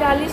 40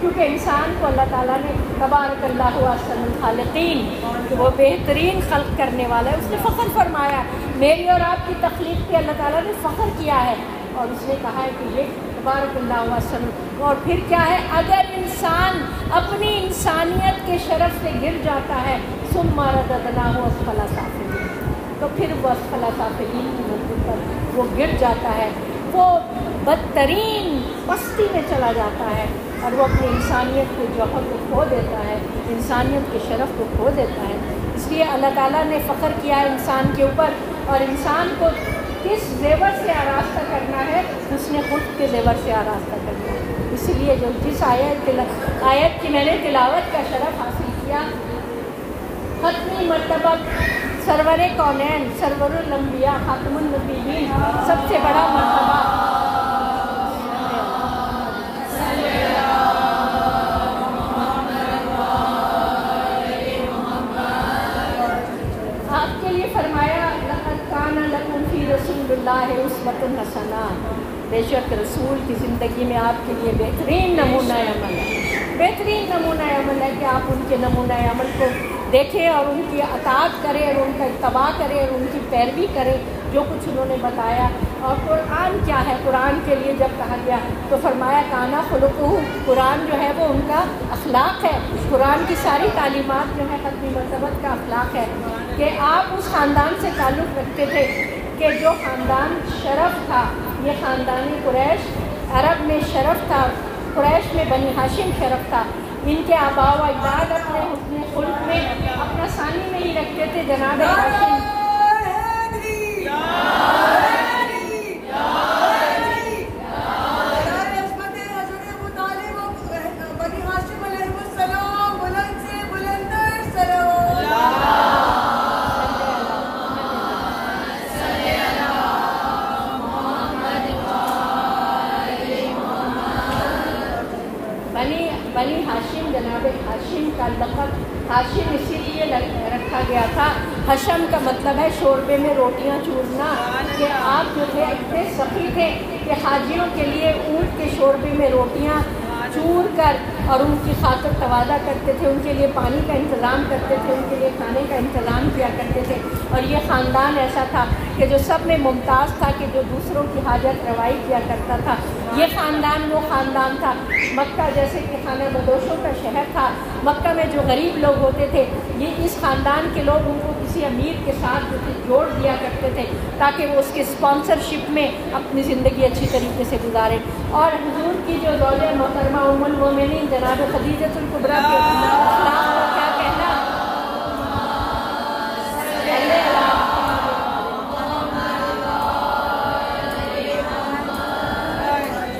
کیونکہ انسان کو اللہ تعالیٰ نے تبارک اللہ احسن الخالقین کہ وہ بہترین خلق کرنے والا ہے، اس نے فخر فرمایا میری اور آپ کی تخلیق پہ اللہ تعالیٰ نے فخر کیا ہے، اور اس نے کہا ہے کہ یہ تبارک اللہ احسن۔ اور پھر کیا ہے، اگر انسان اپنی انسانیت کے شرف سے گر جاتا ہے ثم رددناہ اسفل سافلین، تو پھر وہ اسفل سافلین کی منزل پر وہ گر جاتا ہے، وہ بدترین پستی میں چلا جاتا ہے، اور وہ اپنی انسانیت کے جوہر کو کھو دیتا ہے، انسانیت کے شرف کو کھو دیتا ہے۔ اس لیے اللہ تعالیٰ نے فخر کیا ہے انسان کے اوپر، اور انسان کو کس زیور سے آراستہ کرنا ہے، اس نے خود کے زیور سے آراستہ کرنا ہے۔ اسی لیے جس آیت کی میں نے تلاوت کا شرف حاصل کیا، ختمی مرتبہ سرور کونین، سرور الانبیاء، خاتم النبیین، سب سے بڑا مرتبہ، آپ کے لیے فرمایا لقد کان لکم فی رسول اللہ اسوۃ حسنہ، بے شک رسول کی زندگی میں آپ کے لیے بہترین نمونہ عمل ہے، بہترین نمونہ عمل ہے کہ آپ ان کے نمونہ عمل کو دیکھیں اور ان کی اطاعت کریں اور ان کا اتباع کریں اور ان کی پیروی کریں جو کچھ انہوں نے بتایا۔ اور قرآن کیا ہے، قرآن کے لیے جب کہا گیا تو فرمایا کانا خلقہ، قرآن جو ہے وہ ان کا اخلاق ہے، قرآن کی ساری تعلیمات جو ہے ختمی مرتبت کا اخلاق ہے کہ آپ اس خاندان سے تعلق رکھتے تھے کہ جو خاندان شرف تھا، یہ خاندان قریش عرب میں شرف تھا، قریش میں بنی ہاشم شرف تھا، ان کے آباء و اجداد اپنے حسن خلق میں اپنا ثانی میں ہی رکھتے تھے جناب ہاشم۔ بنی ہاشم، جناب ہاشم کا لقب ہاشم اسی لیے رکھا گیا تھا، حشم کا مطلب ہے شوربے میں روٹیاں چورنا، کہ آپ جو تھے اتنے سخی تھے کہ حاجیوں کے لیے اونٹ کے شوربے میں روٹیاں چور کر اور ان کی خاطر تواضع کرتے تھے، ان کے لیے پانی کا انتظام کرتے تھے، ان کے لیے کھانے کا انتظام کیا کرتے تھے۔ اور یہ خاندان ایسا تھا کہ جو سب میں ممتاز تھا، کہ جو دوسروں کی حاجت روائی کیا کرتا تھا۔ یہ خاندان وہ خاندان تھا، مکہ جیسے کہ خانہ بدوشوں کا شہر تھا، مکہ میں جو غریب لوگ ہوتے تھے یہ اس خاندان کے لوگ ان کو کسی امیر کے ساتھ جو تھے جوڑ دیا کرتے تھے تاکہ وہ اس کے اسپانسرشپ میں اپنی زندگی اچھی طریقے سے گزارے۔ اور حضور کی جو زوجہ محترمہ ام المومنین جناب خدیجۃ الکبریٰ کے اخلاق کا کیا کہنا،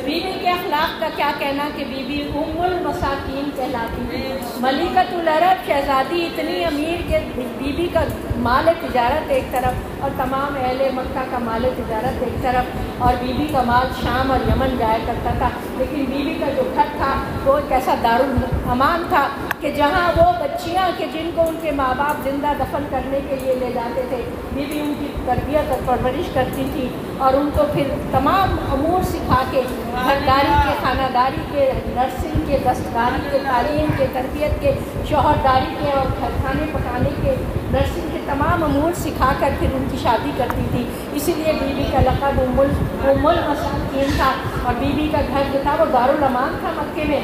بیوی کے اخلاق کا کیا کہنا کہ بی بی ام المساکین کہلاتی ہے، ملکۃ العرب، شہزادی اتنی امیر کہ بی بی کا مال تجارت ایک طرف اور تمام اہل مکہ کا مال تجارت ایک طرف، اور بی بی کا مال شام اور یمن جایا کرتا تھا، لیکن بی بی کا جو گھر تھا وہ ایک ایسا دارالامان تھا کہ جہاں وہ بچیاں کہ جن کو ان کے ماں باپ زندہ دفن کرنے کے لیے لے جاتے تھے، بی بی ان کی تربیت اور پرورش کرتی تھی اور ان کو پھر تمام امور سکھا کے گھرداری کے، خانہ داری کے، نرسنگ کے، دستکاری کے، تعلیم کے، تربیت کے، شوہرداری کے اور کھانے پکانے کے، نرسنگ کے تمام امور سکھا کر پھر ان کی شادی کرتی تھی۔ اسی لیے بی بی کا لقب ام المساکین تھا، اور بی بی کا گھر جو تھا وہ دارالامان تھا مکے میں۔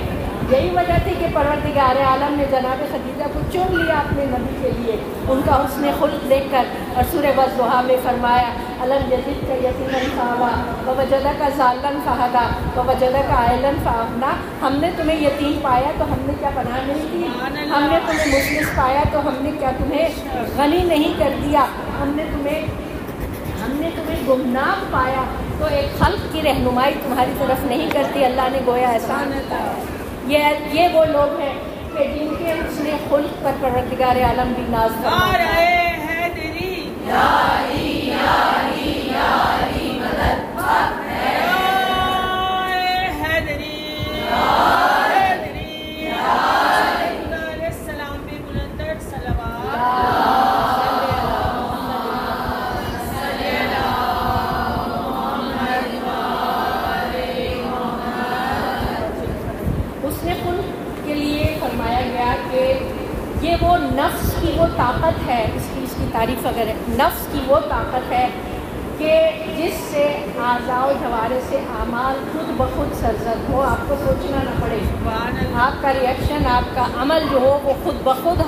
یہی وجہ تھی کہ پروردگار عالم نے جناب خدیجہ کو چن لیا اپنے نبی کے لیے ان کا حسن خلق دیکھ کر، اور سورہ والضحیٰ میں فرمایا الم یجدک یتیما فآویٰ ووجدک ضالا فہدیٰ ووجدک عائلا فأغنیٰ، ہم نے تمہیں یتیم پایا تو ہم نے کیا پناہ نہیں دی، ہم نے تمہیں مفلس پایا تو ہم نے کیا تمہیں غنی نہیں کر دیا، ہم نے تمہیں گمنام پایا تو ایک خلق کی رہنمائی تمہاری طرف نہیں کرتی، اللہ نے گویا احسان بتایا۔ یہ وہ لوگ ہیں کہ جن کے حسن خلق پر پروردگار عالم بھی ناز فرماتا ہے۔ حسن خلق کہ یہ وہ نفس کی وہ طاقت ہے، اس کی تعریف اگر ہے، نفس کی وہ طاقت ہے کہ جس سے اعضاء و جوارح سے اعمال خود بخود سرزد ہو، آپ کو سوچنا نہ پڑے، آپ کا ریئیکشن، آپ کا عمل جو ہو وہ خود بخود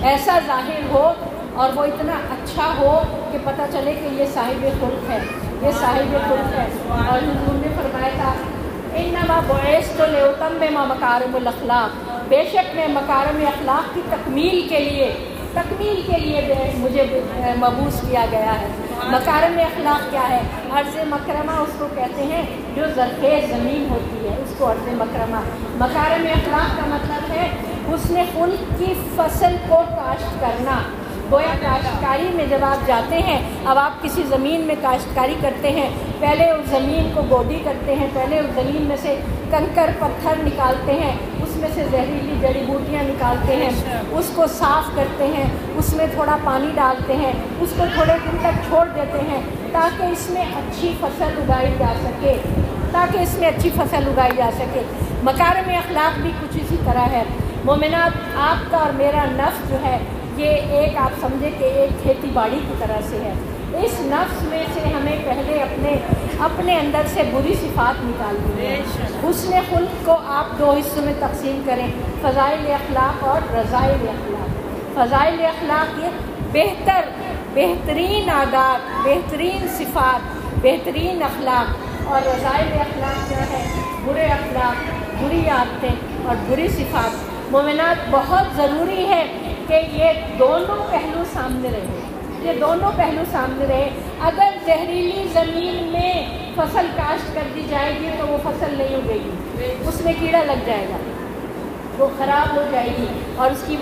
ایسا ظاہر ہو اور وہ اتنا اچھا ہو کہ پتہ چلے کہ یہ صاحب خلق ہے، یہ صاحب خلق ہے۔ اور حضور نے فرمایا تھا انما بعثت لاتمم مکارم الاخلاق، بے شک میں مکارم اخلاق کی تکمیل کے لیے مجھے مبعوث کیا گیا ہے۔ مکارم اخلاق کیا ہے؟ عرض مکرمہ اس کو کہتے ہیں جو زرخیز زمین ہوتی ہے، اس کو عرض مکرمہ۔ مکارم اخلاق کا مطلب ہے حسن خلق کی فصل کو کاشت کرنا۔ گویا کاشتکاری میں جب آپ جاتے ہیں، اب آپ کسی زمین میں کاشتکاری کرتے ہیں، پہلے اس زمین کو گودی کرتے ہیں، پہلے اس زمین میں سے کنکر پتھر نکالتے ہیں، اس میں سے زہریلی جڑی بوٹیاں نکالتے ہیں، اس کو صاف کرتے ہیں، اس میں تھوڑا پانی ڈالتے ہیں، اس کو تھوڑے دن تک چھوڑ دیتے ہیں تاکہ اس میں اچھی فصل اگائی جا سکے، مکارم اخلاق بھی کچھ اسی طرح ہے۔ مومنات، آپ کا اور میرا نفس جو ہے یہ ایک، آپ سمجھے کہ ایک کھیتی باڑی کی طرح سے ہے۔ اس نفس میں سے ہمیں پہلے اپنے اندر سے بری صفات نکالنی ہے۔ حسن خلق کو آپ دو حصوں میں تقسیم کریں، فضائل اخلاق اور رذائل اخلاق۔ فضائل اخلاق یہ بہترین عادات، بہترین صفات، بہترین اخلاق، اور رذائل اخلاق کیا ہے؟ برے اخلاق، بری عادتیں اور بری صفات۔ مومنات، بہت ضروری ہے کہ یہ دونوں پہلو سامنے رہے۔ اگر زہریلی زمین میں فصل کاشت کر دی جائے گی تو وہ فصل نہیں اگے گی، اس میں کیڑا لگ جائے گا، وہ خراب ہو جائے گی، اور اس کی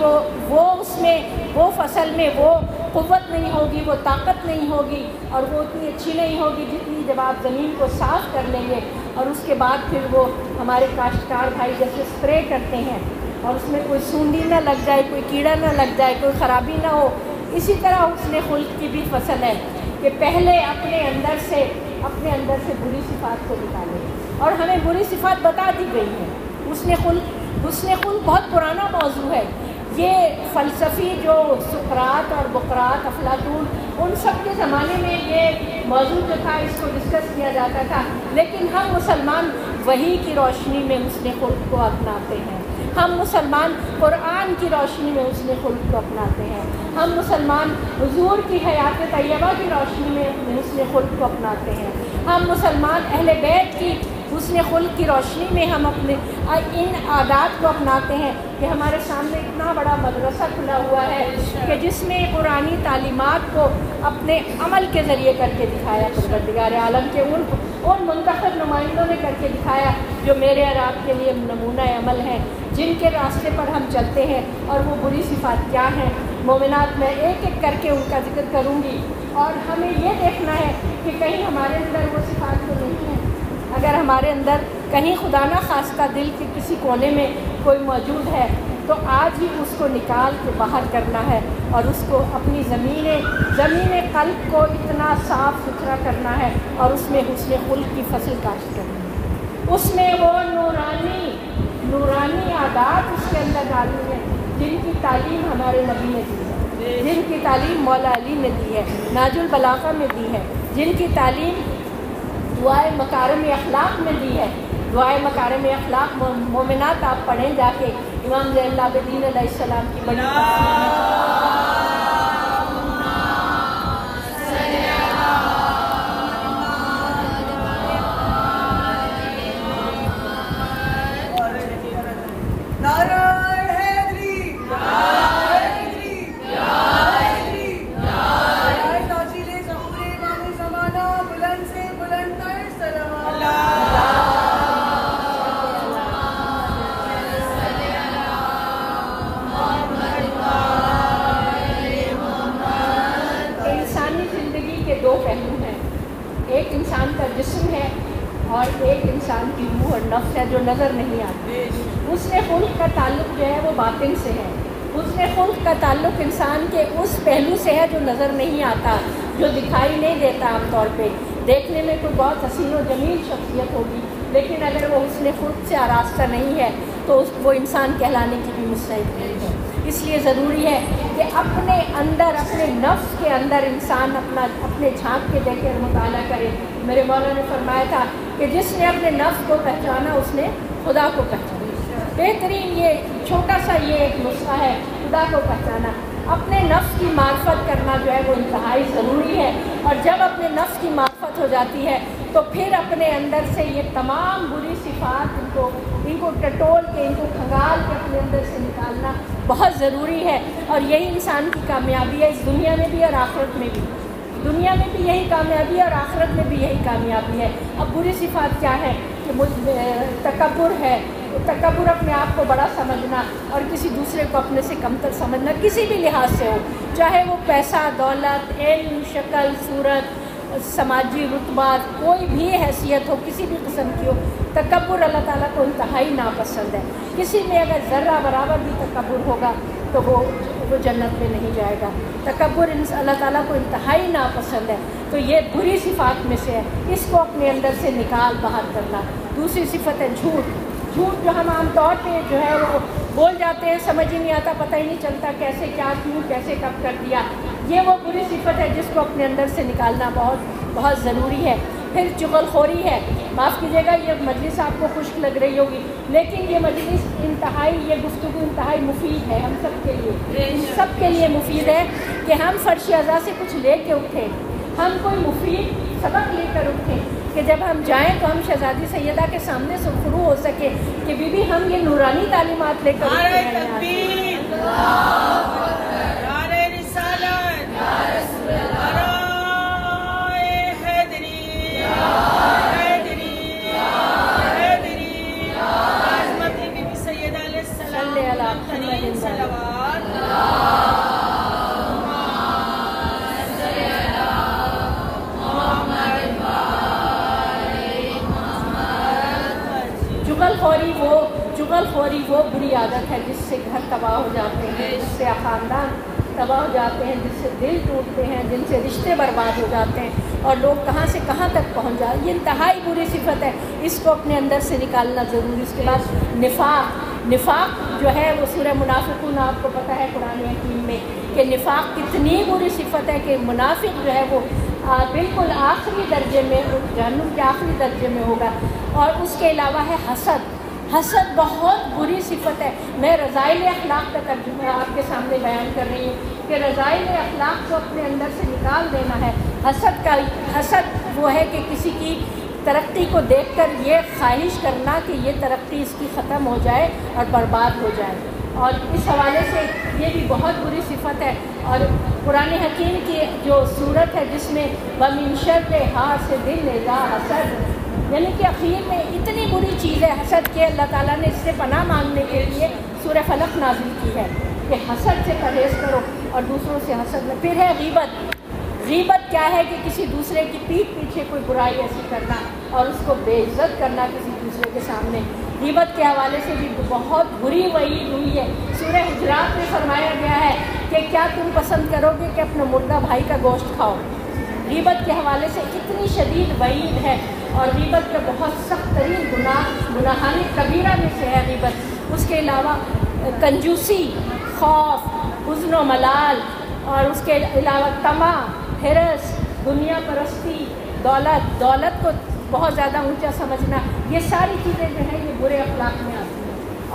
وہ فصل میں وہ قوت نہیں ہوگی، وہ طاقت نہیں ہوگی، اور وہ اتنی اچھی نہیں ہوگی جتنی جب آپ زمین کو صاف کر لیں گے، اور اس کے بعد پھر وہ ہمارے کاشتکار بھائی جیسے اسپرے کرتے ہیں اور اس میں کوئی سونڈی نہ لگ جائے، کوئی کیڑا نہ لگ جائے، کوئی خرابی نہ ہو۔ اسی طرح حسن خلق کی بھی فصل ہے کہ پہلے اپنے اندر سے بری صفات کو نکالیں، اور ہمیں بری صفات بتا دی گئی ہے۔ حسن خلق بہت پرانا موضوع ہے۔ یہ فلسفی جو سقراط اور بقراط، افلاطون، ان سب کے زمانے میں یہ موضوع جو تھا اس کو ڈسکس کیا جاتا تھا، لیکن ہم مسلمان وحی کی روشنی میں حسن خلق کو اپناتے ہیں، ہم مسلمان قرآن کی روشنی میں حسن خلق کو اپناتے ہیں، ہم مسلمان حضور کی حیات طیبہ کی روشنی میں حسن خلق کو اپناتے ہیں، ہم مسلمان اہل بیت کی حسن خلق کی روشنی میں ہم اپنے ان عادات کو اپناتے ہیں کہ ہمارے سامنے اتنا بڑا مدرسہ کھلا ہوا ہے کہ جس میں قرآنی تعلیمات کو اپنے عمل کے ذریعے کر کے دکھایا پروردگار عالم کے ان منتخب نمائندوں نے کر کے دکھایا جو میرے اور آپ کے لیے نمونہ عمل ہیں، جن کے راستے پر ہم چلتے ہیں، اور وہ بری صفات کیا ہیں۔ مومنات، میں ایک ایک کر کے ان کا ذکر کروں گی، اور ہمیں یہ دیکھنا ہے کہ کہیں ہمارے اندر وہ صفات تو نہیں ہیں۔ اگر ہمارے اندر کہیں خدا نہ خواستہ دل کے کسی کونے میں کوئی موجود ہے تو آج ہی اس کو نکال کے باہر کرنا ہے، اور اس کو اپنی زمین قلب کو اتنا صاف ستھرا کرنا ہے، اور اس میں حسن خلق کی فصل کاشت کرنی ہے، اس میں وہ نورانی عادات اس کے اندر ڈالنی ہے جن کی تعلیم ہمارے نبی نے دی ہے، جن کی تعلیم مولا علی نے دی ہے، ناج البلاغہ میں دی ہے، جن کی تعلیم دعائے مکارم اخلاق میں دی ہے۔ دعائے مکارم اخلاق مومنات آپ پڑھیں جا کے، امام زین العابدین علیہ السلام کی بڑی جسم ہے اور ایک انسان کی روح اور نفس ہے جو نظر نہیں آتی۔ حسن خلق کا تعلق جو ہے وہ باطن سے ہے، حسن خلق کا تعلق انسان کے اس پہلو سے ہے جو نظر نہیں آتا، جو دکھائی نہیں دیتا۔ عام طور پہ دیکھنے میں کوئی بہت حسین و جمیل شخصیت ہوگی، لیکن اگر وہ حسن خلق سے آراستہ نہیں ہے تو وہ انسان کہلانے کی بھی مستحق نہیں ہے۔ اس لیے ضروری ہے کہ اپنے اندر، اپنے نفس کے اندر انسان اپنے جھانک کے دیکھے اور مطالعہ کرے۔ میرے مولا نے فرمایا تھا کہ جس نے اپنے نفس کو پہچانا اس نے خدا کو پہچانا۔ بہترین یہ چھوٹا سا یہ ایک نسخہ ہے خدا کو پہچانا۔ اپنے نفس کی معرفت کرنا جو ہے وہ انتہائی ضروری ہے، اور جب اپنے نفس کی معرفت ہو جاتی ہے تو پھر اپنے اندر سے یہ تمام بری صفات ان کو ٹٹول کے، ان کو کھنگال کے اپنے اندر سے نکالنا بہت ضروری ہے، اور یہی انسان کی کامیابی ہے، اس دنیا میں بھی اور آخرت میں بھی۔ دنیا میں بھی یہی کامیابی ہے اور آخرت میں بھی یہی کامیابی ہے۔ اب بری صفات کیا ہے کہ تکبر ہے، تکبر اپنے آپ کو بڑا سمجھنا اور کسی دوسرے کو اپنے سے کمتر سمجھنا، کسی بھی لحاظ سے ہو، چاہے وہ پیسہ، دولت، علم، شکل، صورت، سماجی رتبات، کوئی بھی حیثیت ہو، کسی بھی قسم کی ہو، تکبر اللہ تعالیٰ کو انتہائی ناپسند ہے۔ کسی میں اگر ذرہ برابر بھی تکبر ہوگا تو وہ جنت میں نہیں جائے گا۔ تکبر اللہ تعالیٰ کو انتہائی ناپسند ہے، تو یہ بری صفات میں سے ہے، اس کو اپنے اندر سے نکال باہر کرنا۔ دوسری صفت ہے جھوٹ۔ جھوٹ جو ہم عام طور پہ جو ہے وہ بول جاتے ہیں، سمجھ ہی نہیں آتا، پتہ ہی نہیں چلتا کیسے کیا کیوں کیسے کب کر دیا، یہ وہ بری صفت ہے جس کو اپنے اندر سے نکالنا بہت بہت ضروری ہے۔ پھر چغل خوری ہے۔ معاف کیجیے گا، یہ مجلس آپ کو خشک لگ رہی ہوگی، لیکن یہ مجلس انتہائی، یہ گفتگو انتہائی مفید ہے ہم سب کے لیے، ہم سب کے لیے مفید ہے کہ ہم فرش اعضاء سے کچھ لے کے اٹھیں، ہم کوئی مفید سبق لے کر اٹھیں کہ جب ہم جائیں تو ہم شہزادی سیدہ کے سامنے سے شروع ہو سکے کہ بی بی ہم یہ نورانی تعلیمات لے کر اٹھے ہیں۔ چغل خوری وہ بری عادت ہے جس سے گھر تباہ ہو جاتے ہیں، جس سے خاندان تباہ ہو جاتے ہیں، جس سے دل ٹوٹتے ہیں، جن سے رشتے برباد ہو جاتے ہیں، اور لوگ کہاں سے کہاں تک پہنچ جاتے ہیں۔ یہ انتہائی بری صفت ہے، اس کو اپنے اندر سے نکالنا ضروری۔ اس کے بعد نفاق جو ہے وہ سورہ منافقون، آپ کو پتہ ہے قرآن حکیم میں کہ نفاق کتنی بری صفت ہے کہ منافق جو ہے وہ بالکل آخری درجے میں، جہنم کے آخری درجے میں ہوگا۔ اور اس کے علاوہ ہے حسد بہت بری صفت ہے۔ میں رذائل اخلاق کا ترجمہ آپ کے سامنے بیان کر رہی ہوں کہ رذائل اخلاق کو اپنے اندر سے نکال دینا ہے۔ حسد وہ ہے کہ کسی کی ترقی کو دیکھ کر یہ خواہش کرنا کہ یہ ترقی اس کی ختم ہو جائے اور برباد ہو جائے، اور اس حوالے سے یہ بھی بہت بری صفت ہے۔ اور قرآن حکیم کی جو صورت ہے جس میں وَمِن شَرِّ حاسد اذا حسد، یعنی کہ اخیر میں اتنی بری چیز ہے حسد کے، اللہ تعالیٰ نے اس سے پناہ مانگنے کے لیے سورہ فلق نازل کی ہے کہ حسد سے پرہیز کرو اور دوسروں سے حسد نہ۔ پھر ہے غیبت کیا ہے کہ کسی دوسرے کی پیٹھ پیچھے کوئی برائی ایسی کرنا اور اس کو بے عزت کرنا کسی دوسرے کے سامنے۔ غیبت کے حوالے سے بھی بہت بری وعید ہوئی ہے۔ سورہ حجرات میں فرمایا گیا ہے کہ کیا تم پسند کرو گے کہ اپنے مردہ بھائی کا گوشت کھاؤ۔ غیبت کے حوالے سے اتنی شدید وعید ہے، اور غیبت کا بہت سخت ترین گناہان کبیرہ میں سے ہے غیبت۔ اس کے علاوہ کنجوسی، خوف، حزن و ملال، اور اس کے علاوہ طمع، حرص، دنیا پرستی، دولت کو بہت زیادہ اونچا سمجھنا، یہ ساری چیزیں جو ہیں یہ برے اخلاق میں آتی ہیں۔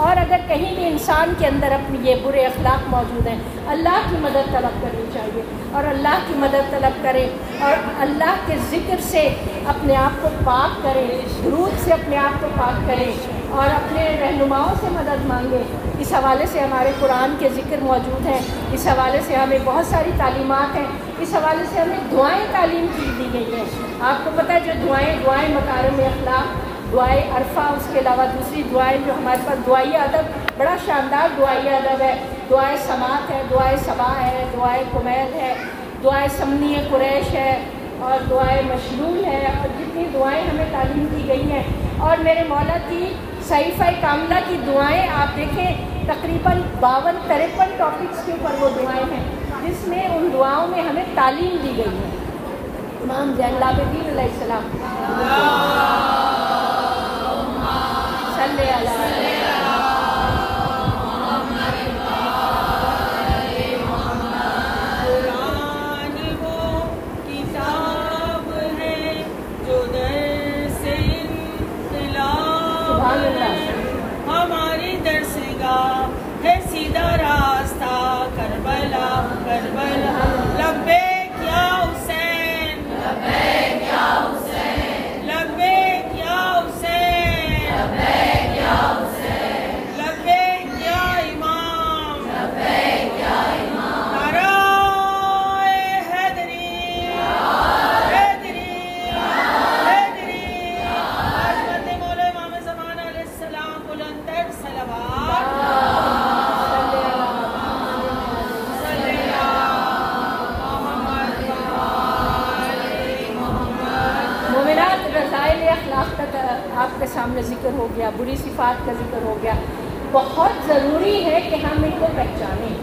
اور اگر کہیں بھی انسان کے اندر اپنی یہ برے اخلاق موجود ہیں، اللہ کی مدد طلب کرنی چاہیے، اور اللہ کی مدد طلب کرے، اور اللہ کے ذکر سے اپنے آپ کو پاک کرے، درود سے اپنے آپ کو پاک کرے، اور اپنے رہنماؤں سے مدد مانگے۔ اس حوالے سے ہمارے قرآن کے ذکر موجود ہیں، اس حوالے سے ہمیں بہت ساری تعلیمات ہیں، اس حوالے سے ہمیں دعائیں تعلیم کی دی گئی ہیں۔ آپ کو پتہ ہے جو دعائیں مکارم اخلاق، دعائے عرفہ، اس کے علاوہ دوسری دعائیں جو ہمارے پاس دعائی ادب، بڑا شاندار دعائی ادب ہے، دعائے سماعت ہے، دعائے صبا ہے، دعائے کمیل ہے، دعائے سمنی قریش ہے، اور دعائے مشلول ہے، اور جتنی دعائیں ہمیں تعلیم دی گئی ہیں۔ اور میرے مولا کی صحیفہ کاملہ کی دعائیں آپ دیکھیں، تقریباً 52-53 ٹاپکس کے اوپر وہ دعائیں ہیں جس میں ان دعاؤں میں ہمیں تعلیم دی گئی ہے۔ امام زین العابدین علیہ السلام صلی اللہ علیہ وسلم ہے سیدھا راستہ کربلا کربلا لبیک یا حسین لبیک یا حسین لبیک یا حسین لبیک یا حسین لبیک یا امام لبیک یا امام نعرہ حیدری حیدری حیدری حضرت مولا امام زمان علیہ السلام بلندر صلوات مومنات، رسائل اخلاق تک آپ کے سامنے ذکر ہو گیا، بری صفات کا ذکر ہو گیا. بہت ضروری ہے کہ ہم ان کو پہچانیں،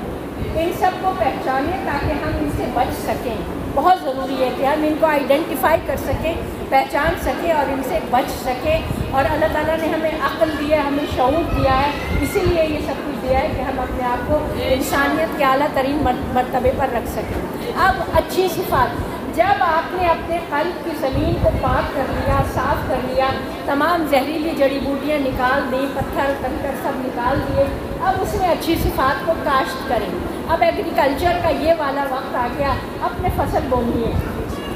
ان سب کو پہچانیں تاکہ ہم ان سے بچ سکیں. بہت ضروری ہے کہ ہم ان کو آئیڈینٹیفائی کر سکیں، پہچان سکیں اور ان سے بچ سکیں. اور اللہ تعالیٰ نے ہمیں عقل دیا ہے، ہمیں شعور دیا ہے، اسی لیے یہ سب کچھ دیا ہے کہ ہم اپنے آپ کو انسانیت کے اعلیٰ ترین مرتبے پر رکھ سکیں. اب اچھی صفات، جب آپ نے اپنے قلب کی زمین کو پاک کر لیا، صاف کر لیا، تمام زہریلی جڑی بوٹیاں نکال دیں، پتھر کنکر سب نکال دیے، اب اس میں اچھی صفات کو کاشت کریں. اب ایگریکلچر کا یہ والا وقت آ گیا، اپنے فصل بونی ہے.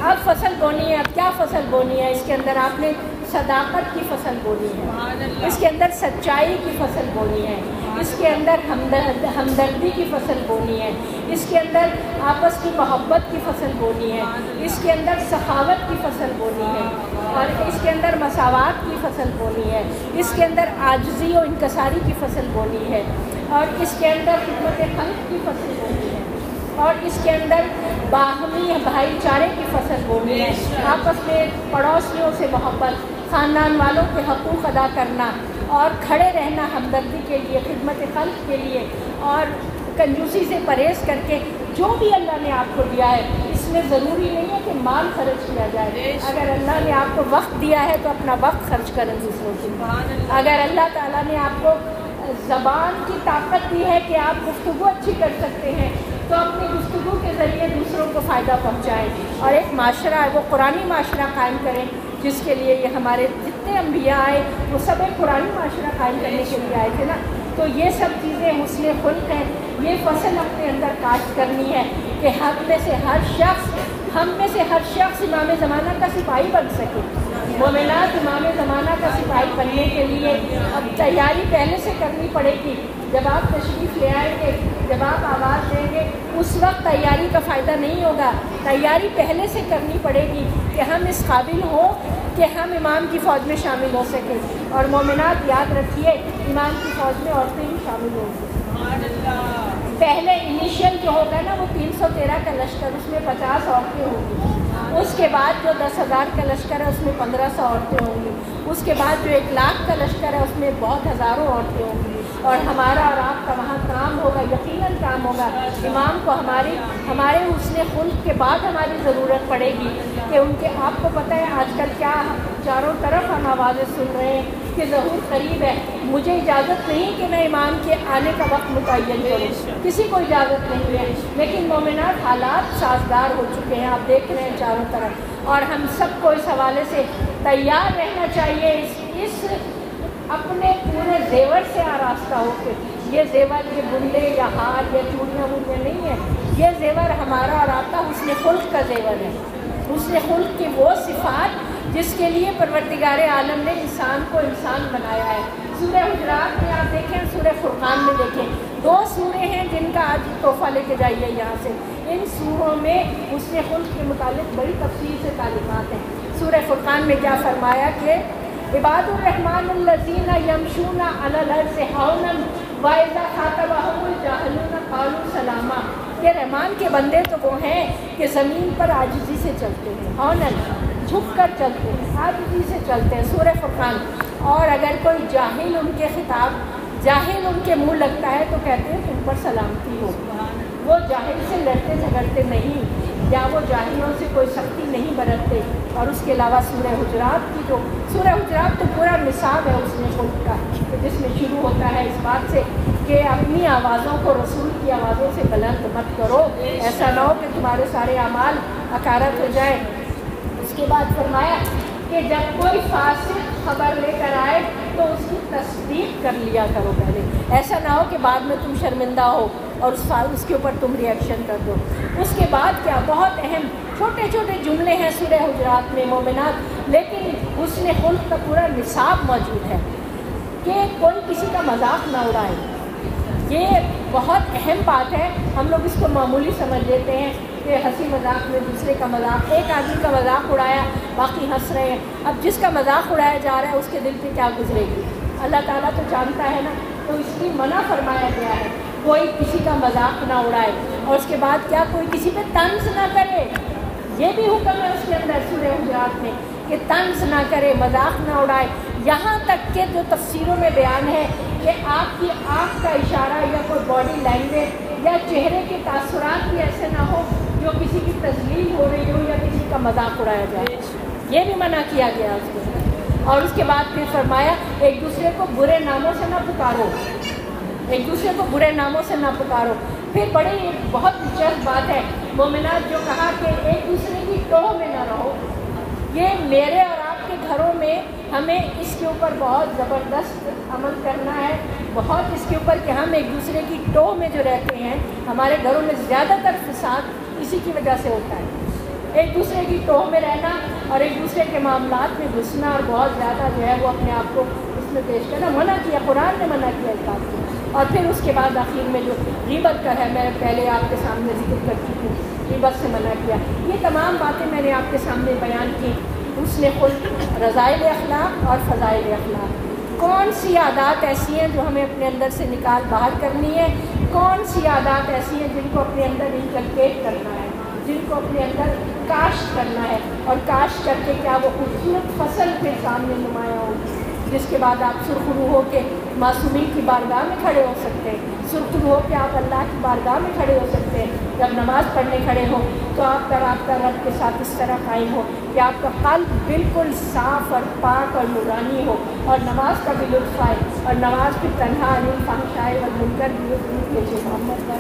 اب فصل بونی ہے. اب کیا فصل بونی ہے؟ اس کے اندر آپ نے صداقت کی فصل بونی ہے، اس کے اندر سچائی کی فصل بونی ہے، اس کے اندر ہمدردی کی فصل بونی ہے، اس کے اندر آپس کی محبت کی فصل بونی ہے، اس کے اندر سخاوت کی فصل بونی ہے، اور اس کے اندر مساوات کی فصل بونی ہے، اس کے اندر عاجزی و انکساری کی فصل بونی ہے، اور اس کے اندر خدمت خلق کی فصل بونی ہے، اور اس کے اندر باہمی بھائی چارے کی فصل بونی ہے. آپس میں پڑوسیوں سے محبت، خاندان والوں کے حقوق ادا کرنا اور کھڑے رہنا ہمدردی کے لیے، خدمت خلق کے لیے، اور کنجوسی سے پرہیز کر کے جو بھی اللہ نے آپ کو دیا ہے، اس میں ضروری نہیں ہے کہ مال خرچ کیا جائے. اگر اللہ نے آپ کو وقت دیا ہے تو اپنا وقت خرچ کریں دوسروں کی. اگر اللہ تعالیٰ نے آپ کو زبان کی طاقت دی ہے کہ آپ گفتگو اچھی کر سکتے ہیں، تو اپنی گفتگو کے ذریعے دوسروں کو فائدہ پہنچائیں، اور ایک معاشرہ ہے وہ قرآنی معاشرہ قائم کریں، جس کے لیے یہ ہمارے جتنے انبیاء آئے وہ سب ایک قرآنی معاشرہ قائم کرنے کے لیے آئے تھے نا. تو یہ سب چیزیں حسن خلق ہیں. یہ فصل اپنے اندر کاشت کرنی ہے کہ ہم میں سے ہر شخص امام زمانہ کا سپاہی بن سکے. مومنات، امام زمانہ کا سپاہی بننے کے لیے اب تیاری پہلے سے کرنی پڑے گی. جب آپ تشریف لے آئیں گے، جب آپ آواز دیں گے، اس وقت تیاری کا فائدہ نہیں ہوگا. تیاری پہلے سے کرنی پڑے گی کہ ہم اس قابل ہوں کہ ہم امام کی فوج میں شامل ہو سکیں. اور مومنات یاد رکھیے، امام کی فوج میں عورتیں ہی شامل ہوں گی. پہلے انیشیل جو ہوگا نا وہ 313 کا لشکر، اس میں 50 عورتیں ہوں گی. اس کے بعد جو 10,000 کا لشکر ہے اس میں 1,500 عورتیں ہوں گی. اس کے بعد جو 1,00,000 کا لشکر ہے اس میں بہت ہزاروں عورتیں ہوں گی. اور ہمارا اور آپ کا وہاں کام ہوگا، یقیناً کام ہوگا. امام کو ہمارے حسن خلق کے بعد ہماری ضرورت پڑے گی کہ ان کے، آپ کو پتہ ہے آج کل کیا چاروں طرف ہم آوازیں سن رہے ہیں کہ ظہور قریب ہے. مجھے اجازت نہیں کہ میں امام کے آنے کا وقت متعین کروں، کسی کو اجازت نہیں ہے. لیکن مومنات، حالات سازگار ہو چکے ہیں، آپ دیکھ رہے ہیں چاروں طرف. اور ہم سب کو اس حوالے سے تیار رہنا چاہیے، اس اپنے پورے زیور سے آراستہ ہو کے. یہ زیور یہ بندے یا ہار یا چوڑیاں ووڑیاں نہیں ہیں. یہ زیور ہمارا اور آپ کا حسن خلق کا زیور ہے. حسن خلق کی وہ صفات جس کے لیے پروردگار عالم نے انسان کو انسان بنایا ہے. سورہ حجرات میں آپ دیکھیں، سورہ فرقان میں دیکھیں، 2 سورے ہیں جن کا آج تحفہ لے کے جائیے یہاں سے. ان سوروں میں حسن خلق کے متعلق بڑی تفصیل سے تعلیمات ہیں. سورہ فرقان میں کیا فرمایا کہ عباد الرحمن الذین یمشون علی الارض ہونا واذا خاطبهم الجاہلون قالوا سلاما. کہ رحمان کے بندے تو وہ ہیں کہ زمین پر عاجزی سے چلتے ہیں، ہونن جھک کر چلتے ہیں، عاجزی سے چلتے ہیں. سورہ فرقان. اور اگر کوئی جاہل ان کے خطاب، جاہل ان کے منہ لگتا ہے تو کہتے ہیں تم پر سلامتی ہو. وہ جاہل سے لڑتے جھگڑتے نہیں، یا وہ جاہلوں سے کوئی سختی نہیں برتتے. اور اس کے علاوہ سورہ حجرات کی جو سورہ حجرات تو پورا نصاب ہے حسن خلق کا، جس میں شروع ہوتا ہے اس بات سے کہ اپنی آوازوں کو رسول کی آوازوں سے بلند مت کرو، ایسا نہ ہو کہ تمہارے سارے اعمال حقارت ہو جائیں. اس کے بعد فرمایا کہ جب کوئی فاسق خبر لے کر آئے تو اس کی تصدیق کر لیا کرو پہلے، ایسا نہ ہو کہ بعد میں تم شرمندہ ہو اور اس کے اوپر تم ریئیکشن کر دو۔ اس کے بعد کیا بہت اہم چھوٹے چھوٹے جملے ہیں سورہ حجرات میں مومنات، لیکن حسن خلق کا پورا نصاب موجود ہے کہ کوئی کسی کا مذاق نہ اڑائے۔ یہ بہت اہم بات ہے، ہم لوگ اس کو معمولی سمجھ لیتے ہیں کہ ہنسی مذاق میں دوسرے کا مذاق، ایک آدمی کا مذاق اڑایا باقی ہنس رہے ہیں، اب جس کا مذاق اڑایا جا رہا ہے اس کے دل پہ کیا گزرے گی، اللہ تعالیٰ تو جانتا ہے نا، تو اس کی منع فرمایا گیا ہے کوئی کسی کا مذاق نہ اڑائے، اور اس کے بعد کیا کوئی کسی پہ طنز نہ کرے، یہ بھی حکم ہے اس کے اندر سورہ حجرات میں کہ طنز نہ کرے، مذاق نہ اڑائے، یہاں تک کہ جو تفسیروں میں بیان ہے کہ آپ کی آنکھ کا اشارہ یا کوئی باڈی لینگویج یا چہرے کے تاثرات بھی ایسے نہ ہو جو کسی کی تذلیل ہو رہی ہو یا کسی کا مذاق اڑایا جائے، یہ بھی منع کیا گیا اس کے اندر۔ اور اس کے بعد پھر فرمایا ایک دوسرے کو برے ناموں سے نہ پکارو، ایک دوسرے کو برے ناموں سے نہ پکارو۔ پھر بڑی بہت دلچسپ بات ہے مومنات جو کہا کہ ایک دوسرے کی ٹوہ میں نہ رہو، یہ میرے اور آپ کے گھروں میں ہمیں اس کے اوپر بہت زبردست عمل کرنا ہے، بہت اس کے اوپر کہ ہم ایک دوسرے کی ٹوہ میں جو رہتے ہیں، ہمارے گھروں میں زیادہ تر فساد اسی کی وجہ سے ہوتا ہے، ایک دوسرے کی ٹوہ میں رہنا اور ایک دوسرے کے معاملات میں گھسنا اور بہت زیادہ جو ہے وہ اپنے آپ کو اس میں پیش کرنا، منع کیا، قرآن نے منع کیا اس بات کو۔ اور پھر اس کے بعد آخر میں جو غیبت کا ہے، میں پہلے آپ کے سامنے ذکر کر چکی ہوں، غیبت سے منع کیا، یہ تمام باتیں میں نے آپ کے سامنے بیان کی۔ حسن خلق، رذائل اخلاق اور فضائل اخلاق، کون سی عادات ایسی ہیں جو ہمیں اپنے اندر سے نکال باہر کرنی ہے، کون سی عادات ایسی ہیں جن کو اپنے اندر انکلکیٹ کرنا ہے، جن کو اپنے اندر کاشت کرنا ہے، اور کاشت کر کے کیا وہ خوبصورت فصل پھر سامنے نمایاں ہوگی، جس کے بعد آپ سرخرو ہو کے معصومین کی بارگاہ میں کھڑے ہو سکتے ہیں، سرخرو ہو کے آپ اللہ کی بارگاہ میں کھڑے ہو سکتے ہیں۔ جب نماز پڑھنے کھڑے ہو تو آپ کا رابطہ رب کے ساتھ اس طرح قائم ہو کہ آپ کا قلب بالکل صاف اور پاک اور نورانی ہو، اور نماز کا بھی لطف آئے، اور نماز پھر تنہا عن الفحشاء والمنکر بھی کے محمد کا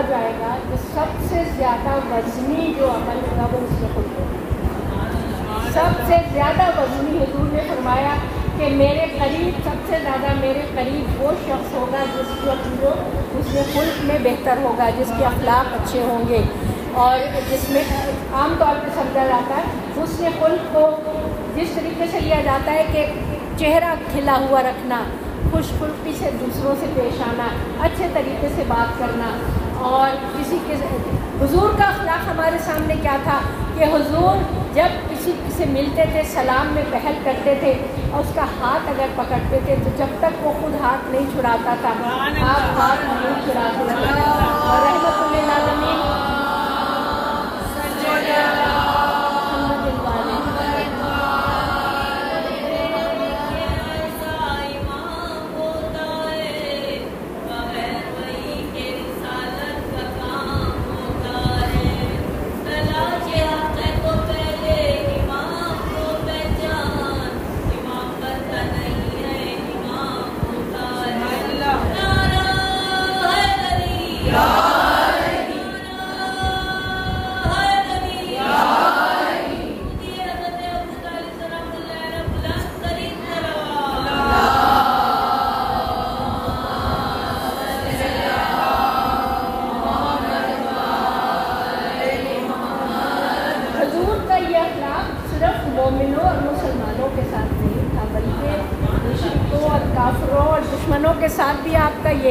جائے گا تو سب سے زیادہ وزنی جو عمل ہوگا وہ اس میں خود ہوگا، سب سے زیادہ وزنی حضور نے فرمایا کہ میرے قریب سب سے زیادہ میرے قریب وہ شخص ہوگا جس کو جو اس میں خلق میں بہتر ہوگا، جس کے اخلاق اچھے ہوں گے، اور جس میں عام طور پہ سمجھا جاتا ہے اس میں خلق کو جس طریقے سے لیا جاتا ہے کہ چہرہ کھلا ہوا رکھنا، خوش خلقی سے دوسروں سے پیش آنا، اچھے طریقے سے بات کرنا، اور کسی کے حضور کا اخلاق ہمارے سامنے کیا تھا کہ حضور جب کسی سے ملتے تھے سلام میں پہل کرتے تھے اور اس کا ہاتھ اگر پکڑتے تھے تو جب تک وہ خود ہاتھ نہیں چھڑاتا تھا آپ ہاتھ نہیں چھڑاتے تھے، اور رحمت للعالمین یا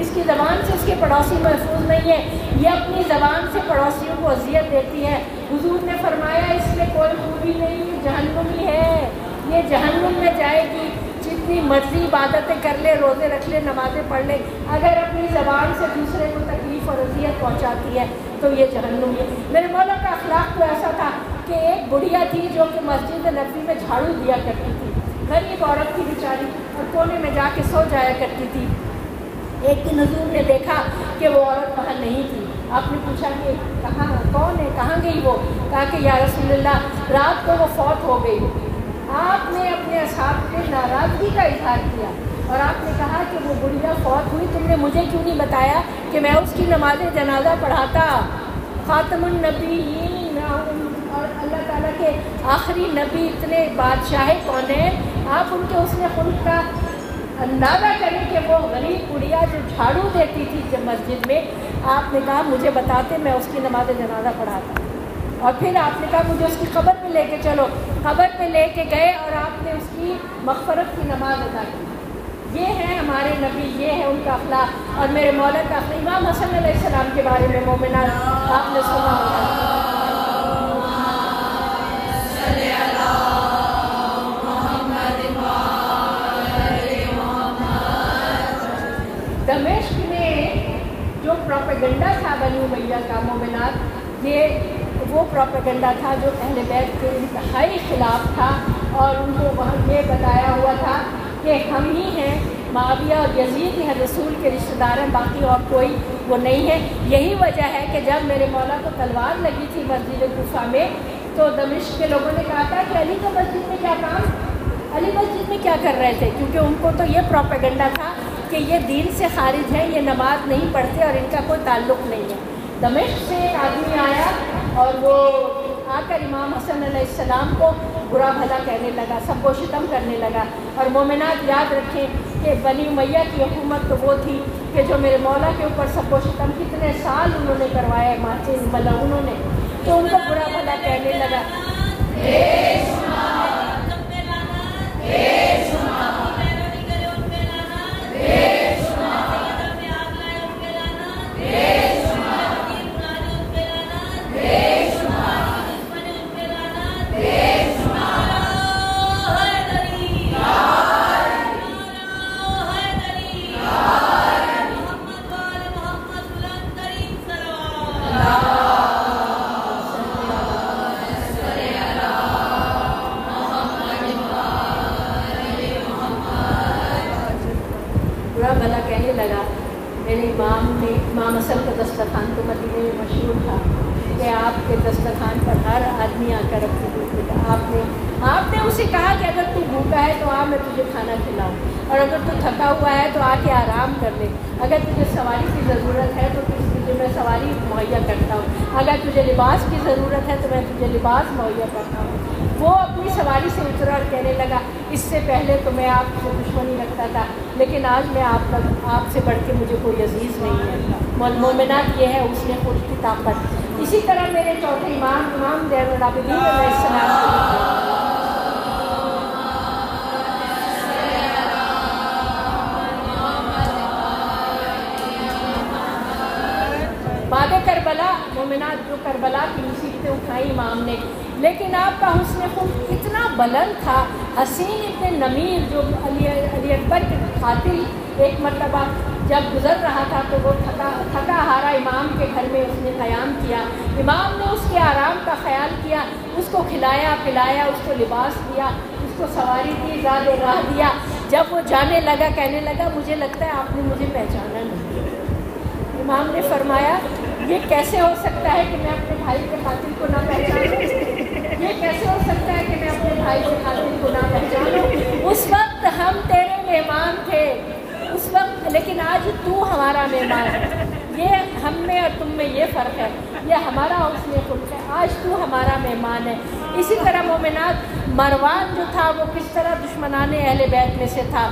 اس کی زبان سے اس کے پڑوسی محفوظ نہیں ہے، یہ اپنی زبان سے پڑوسیوں کو اذیت دیتی ہے۔ حضور نے فرمایا اس میں کوئی خوبی نہیں، یہ جہنمی ہے، یہ جہنم میں جائے گی، جتنی مرضی عبادتیں کر لے، روزے رکھ لے، نمازیں پڑھ لے، اگر اپنی زبان سے دوسرے کو تکلیف اور اذیت پہنچاتی ہے تو یہ جہنم ہے۔ میرے مولا کا اخلاق تو ایسا تھا کہ ایک بڑھیا تھی جو کہ مسجد نبوی میں جھاڑو دیا کرتی تھی، غریب عورت تھی بیچاری، اور کونے میں جا کے سو جایا کرتی تھی۔ ایک دن حضور نے دیکھا کہ وہ عورت وہاں نہیں تھی۔ آپ نے پوچھا کہ کہاں، کون ہے، کہاں گئی وہ؟ کہا کہ یا رسول اللہ رات کو وہ فوت ہو گئی۔ آپ نے اپنے اصحاب کے ناراضگی کا اظہار کیا اور آپ نے کہا کہ وہ بڑھیا فوت ہوئی، تم نے مجھے کیوں نہیں بتایا کہ میں اس کی نماز جنازہ پڑھاتا؟ خاتم النبیین اور اللہ تعالیٰ کے آخری نبی، اتنے بادشاہ کون ہیں، آپ ان کے حسن خلق کا اندازہ کریں کہ وہ غریب بڑھیا جو جھاڑو دیتی تھی جب مسجد میں، آپ نے کہا مجھے بتاتے میں اس کی نماز جنازہ پڑھاتا۔ اور پھر آپ نے کہا مجھے اس کی قبر پہ لے کے چلو، قبر پہ لے کے گئے اور آپ نے اس کی مغفرت کی نماز ادا کی۔ یہ ہے ہمارے نبی، یہ ہے ان کا اخلاق۔ اور میرے مولا کا اخلاق، امام حسن علیہ السلام کے بارے میں مومنات آپ نے سنا ہوگا، دمشق میں جو پروپیگنڈا تھا بنی امیہ کا مومنات، یہ وہ پروپیگنڈا تھا جو اہل بیت کے انتہائی خلاف تھا، اور ان کو وہاں یہ بتایا ہوا تھا کہ ہم ہی ہیں، معاویہ اور یزید ہی ہیں رسول کے رشتہ دار ہیں، باقی اور کوئی وہ نہیں ہے۔ یہی وجہ ہے کہ جب میرے مولا کو تلوار لگی تھی مسجد کوفہ میں، تو دمشق کے لوگوں نے کہا تھا کہ علی کا مسجد میں کیا کام، علی مسجد میں کیا کر رہے تھے، کیونکہ ان کو تو یہ پروپیگنڈا تھا کہ یہ دین سے خارج ہیں، یہ نماز نہیں پڑھتے اور ان کا کوئی تعلق نہیں ہے۔ دمشق سے ایک آدمی آیا اور وہ آ کر امام حسن علیہ السلام کو برا بھلا کہنے لگا، سب کو شتم کرنے لگا۔ اور مومنات یاد رکھیں کہ بنی امیہ کی حکومت تو وہ تھی کہ جو میرے مولا کے اوپر سب و شتم کتنے سال انہوں نے کروایا، ماچے ملعونوں نے، تو ان کو برا بھلا کہنے لگا۔ بھلا کہنے لگا۔ میرے امام حسن کا دسترخوان تو مدینے میں مشہور تھا کہ آپ کے دسترخوان پر ہر آدمی آ کر اپنی دوسرے آپ نے اسے کہا کہ اگر تو بھوکا ہے تو آ میں تجھے کھانا کھلاؤں، اور اگر تو تھکا ہوا ہے تو آ کے آرام کر لے، اگر تجھے سواری کی ضرورت ہے تو تجھے میں سواری مہیا کرتا ہوں، اگر تجھے لباس کی ضرورت ہے تو میں تجھے لباس مہیا کرتا ہوں۔ وہ اپنی سواری سے اترا اور کہنے لگا اس سے پہلے تو میں آپ سے دشمنی رکھتا تھا، لیکن آج میں آپ سے بڑھ کے مجھے کوئی عزیز نہیں ہے۔ مومنات یہ ہے اس نے خود کی طاقت۔ اسی طرح میرے چوتھے امام زین العابدین علیہ السلام بعد کربلا، مومنات جو کربلا کی مصیبتیں اٹھائی امام نے، لیکن آپ کا حسن خلق اتنا بلند تھا، حسین ابن نمیر جو علی اکبر کے قاتل ایک مرتبہ جب گزر رہا تھا تو وہ تھکا ہارا امام کے گھر میں اس نے قیام کیا، امام نے اس کے آرام کا خیال کیا، اس کو کھلایا پلایا، اس کو لباس دیا، اس کو سواری دی، زاد راہ دیا۔ جب وہ جانے لگا کہنے لگا مجھے لگتا ہے آپ نے مجھے پہچانا نہیں۔ امام نے فرمایا یہ کیسے ہو سکتا ہے کہ میں اپنے بھائی کے قاتل کو نہ پہچانوں، یہ کیسے ہو سکتا ہے کہ میں اپنے بھائی کے قاتل کو نہ پہچانوں؟ اس وقت ہم تیرے مہمان تھے، اس وقت، لیکن آج تو ہمارا مہمان ہے۔ یہ ہم میں اور تم میں یہ فرق ہے، یہ ہمارا حسن خلق ہے، آج تو ہمارا مہمان ہے۔ اسی طرح مومنات مروان جو تھا وہ کس طرح دشمنان اہل بیت میں سے تھا،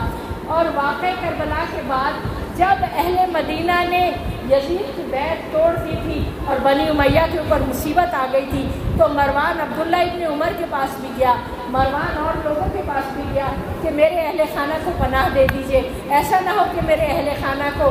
اور واقع کربلا کے بعد جب اہل مدینہ نے یزید کی بیعت توڑ دی تھی اور بنی امیہ کے اوپر مصیبت آ گئی تھی تو مروان عبداللہ ابن عمر کے پاس بھی گیا، مروان اور لوگوں کے پاس بھی گیا کہ میرے اہل خانہ کو پناہ دے دیجئے، ایسا نہ ہو کہ میرے اہل خانہ کو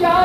4